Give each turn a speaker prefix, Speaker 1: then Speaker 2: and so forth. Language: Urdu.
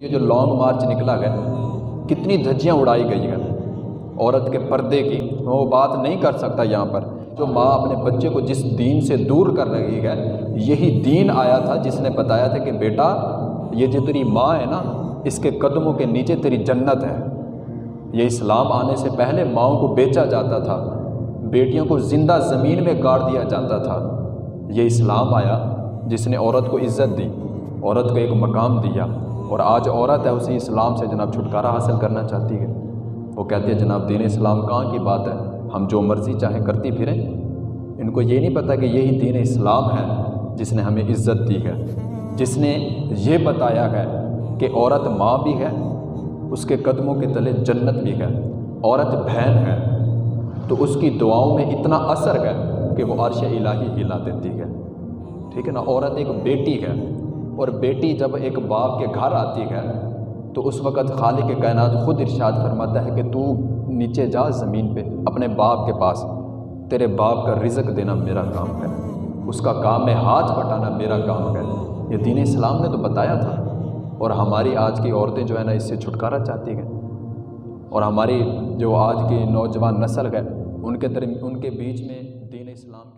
Speaker 1: یہ جو لانگ مارچ نکلا ہے، کتنی دھجیاں اڑائی گئی ہیں عورت کے پردے کی، وہ بات نہیں کر سکتا یہاں پر۔ جو ماں اپنے بچے کو جس دین سے دور کر رہی ہے، یہی دین آیا تھا جس نے بتایا تھا کہ بیٹا یہ جو تیری ماں ہے نا، اس کے قدموں کے نیچے تیری جنت ہے۔ یہ اسلام آنے سے پہلے ماؤں کو بیچا جاتا تھا، بیٹیوں کو زندہ زمین میں گاڑ دیا جاتا تھا۔ یہ اسلام آیا جس نے عورت کو عزت دی، عورت کو ایک مقام دیا، اور آج عورت ہے اسی اسلام سے جناب چھٹکارا حاصل کرنا چاہتی ہے۔ وہ کہتی ہے جناب دین اسلام کہاں کی بات ہے، ہم جو مرضی چاہیں کرتی پھریں۔ ان کو یہ نہیں پتہ کہ یہی دین اسلام ہے جس نے ہمیں عزت دی ہے، جس نے یہ بتایا ہے کہ عورت ماں بھی ہے، اس کے قدموں کے تلے جنت بھی ہے، عورت بہن ہے تو اس کی دعاؤں میں اتنا اثر ہے کہ وہ عرش الہی ہلا دیتی ہے، ٹھیک ہے نا۔ عورت ایک بیٹی ہے، اور بیٹی جب ایک باپ کے گھر آتی ہے تو اس وقت خالق کائنات خود ارشاد فرماتا ہے کہ تو نیچے جا زمین پہ اپنے باپ کے پاس، تیرے باپ کا رزق دینا میرا کام ہے، اس کا کام ہے ہاتھ بٹانا میرا کام ہے۔ یہ دین اسلام نے تو بتایا تھا، اور ہماری آج کی عورتیں جو ہے نا اس سے چھٹکارا چاہتی ہیں، اور ہماری جو آج کی نوجوان نسل ہے ان کے بیچ میں دین اسلام